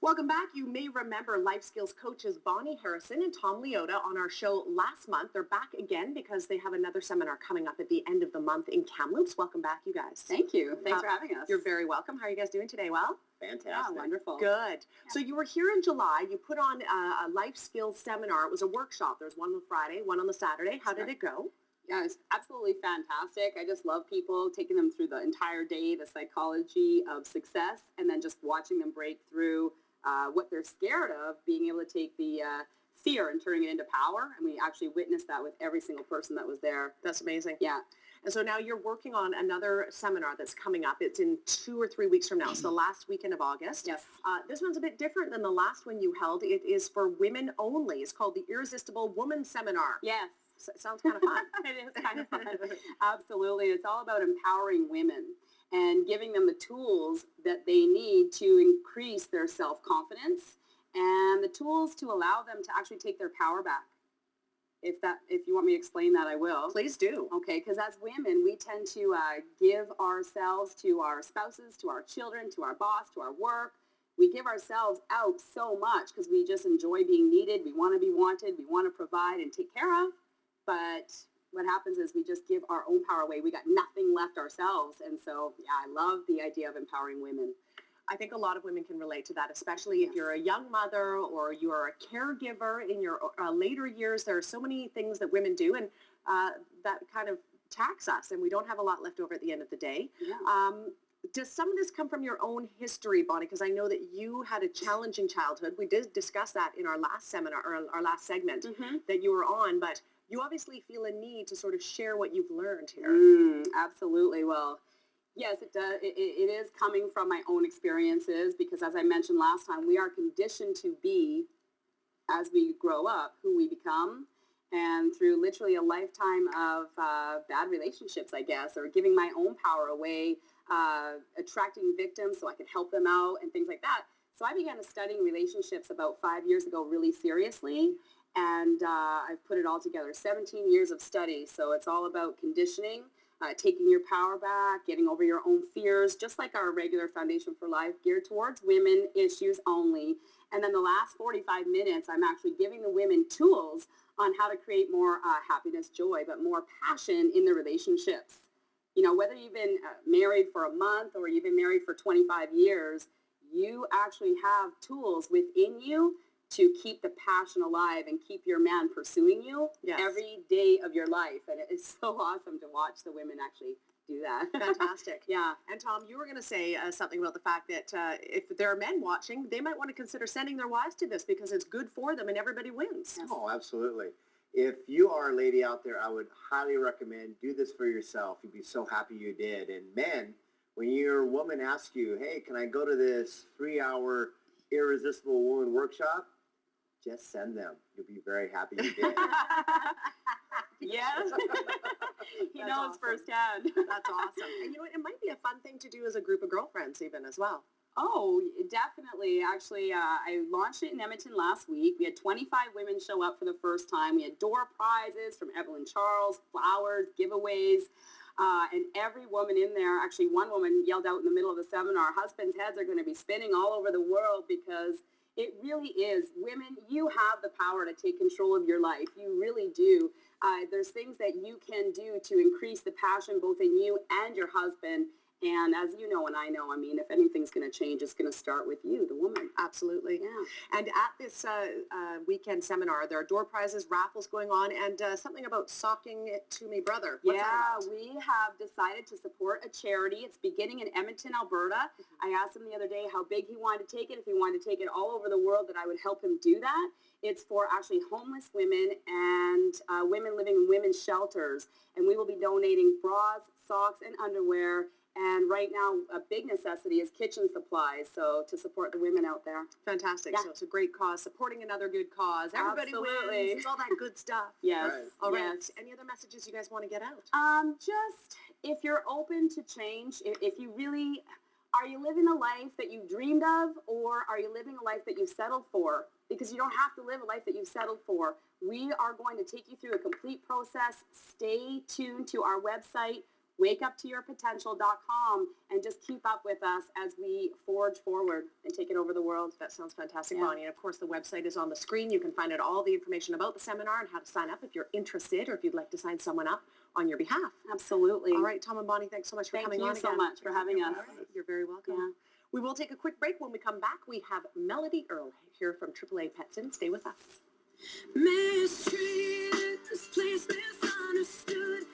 Welcome back. You may remember life skills coaches Bonnie Harrison and Tom Leota on our show last month. They're back again because they have another seminar coming up at the end of the month in Kamloops. Welcome back, you guys. Thank you. Thanks for having us. You're very welcome. How are you guys doing today? Well? Fantastic. Yeah, wonderful. Good. Yeah. So you were here in July. You put on a life skills seminar. It was a workshop. There's one on Friday, one on the Saturday. How did it go? Yeah, it's absolutely fantastic. I just love people, taking them through the entire day, the psychology of success, and then just watching them break through what they're scared of, being able to take the fear and turning it into power. And we actually witnessed that with every single person that was there. That's amazing. Yeah. And so now you're working on another seminar that's coming up. It's in 2 or 3 weeks from now. It's the last weekend of August. Yes. This one's a bit different than the last one you held. It is for women only. It's called the Irresistible Woman Seminar. Yes. Sounds kind of fun. It is kind of fun. Absolutely. It's all about empowering women and giving them the tools that they need to increase their self-confidence and the tools to allow them to actually take their power back. If you want me to explain that, I will. Please do. Okay, because as women, we tend to give ourselves to our spouses, to our children, to our boss, to our work. We give ourselves out so much because we just enjoy being needed. We want to be wanted. We want to provide and take care of. But what happens is we just give our own power away. We got nothing left ourselves. And so, yeah, I love the idea of empowering women. I think a lot of women can relate to that, especially if you're a young mother or you're a caregiver in your later years. There are so many things that women do, and that kind of tax us, and we don't have a lot left over at the end of the day. Yeah. Does some of this come from your own history, Bonnie? Because I know that you had a challenging childhood. We did discuss that in our last seminar, or our last segment that you were on, but you obviously feel a need to sort of share what you've learned here. Absolutely. Well, yes, it does. It is coming from my own experiences because, as I mentioned last time, we are conditioned to be, as we grow up, who we become. And through literally a lifetime of bad relationships, I guess, or giving my own power away, attracting victims so I could help them out and things like that. So I began studying relationships about 5 years ago really seriously. And I've put it all together, 17 years of study. So it's all about conditioning, taking your power back, getting over your own fears, just like our regular Foundation for Life, geared towards women issues only. And then the last 45 minutes, I'm actually giving the women tools on how to create more happiness, joy, but more passion in their relationships. You know, whether you've been married for a month or you've been married for 25 years, you actually have tools within you to keep the passion alive and keep your man pursuing you every day of your life. And it is so awesome to watch the women actually do that. Fantastic. Yeah. And Tom, you were going to say something about the fact that if there are men watching, they might want to consider sending their wives to this because it's good for them and everybody wins. Yes. Oh, absolutely. If you are a lady out there, I would highly recommend do this for yourself. You'd be so happy you did. And men, when your woman asks you, hey, can I go to this 3-hour Irresistible Woman workshop? Just send them. You'll be very happy you did. Yes. He That's knows awesome. firsthand. That's awesome. And you know what? It might be a fun thing to do as a group of girlfriends even as well. Oh, definitely. Actually, I launched it in Edmonton last week. We had 25 women show up for the first time. We had door prizes from Evelyn Charles, flowers, giveaways. And every woman in there, actually one woman yelled out in the middle of the seminar, husbands' heads are going to be spinning all over the world because it really is. Women, you have the power to take control of your life. You really do. There's things that you can do to increase the passion both in you and your husband. And as you know and I know, I mean, if anything's going to change, it's going to start with you, the woman. Absolutely. Yeah. And at this weekend seminar, there are door prizes, raffles going on, and something about socking it to me brother. What's that about? We have decided to support a charity. It's beginning in Edmonton, Alberta. I asked him the other day how big he wanted to take it, if he wanted to take it all over the world, that I would help him do that. It's for actually homeless women and women living in women's shelters. And we will be donating bras, socks, and underwear. And right now, a big necessity is kitchen supplies, so to support the women out there. Fantastic. Yeah. So it's a great cause, supporting another good cause. Everybody Absolutely. wins. It's all that good stuff. Yes. Right. All right. Yes. Any other messages you guys want to get out? Just if you're open to change, if you really, are you living a life that you dreamed of, or are you living a life that you've settled for? Because you don't have to live a life that you've settled for. We are going to take you through a complete process. Stay tuned to our website. wakeuptoyourpotential.com, and just keep up with us as we forge forward and take it over the world. That sounds fantastic, Yeah. Bonnie. And of course, the website is on the screen. You can find out all the information about the seminar and how to sign up if you're interested or if you'd like to sign someone up on your behalf. Absolutely. All right, Tom and Bonnie, thanks so much for coming on again. Thank you so much for having us. All right, you're very welcome. Yeah. We will take a quick break. When we come back, we have Melody Earl here from AAA Petson. Stay with us. Mistreated, this place misunderstood,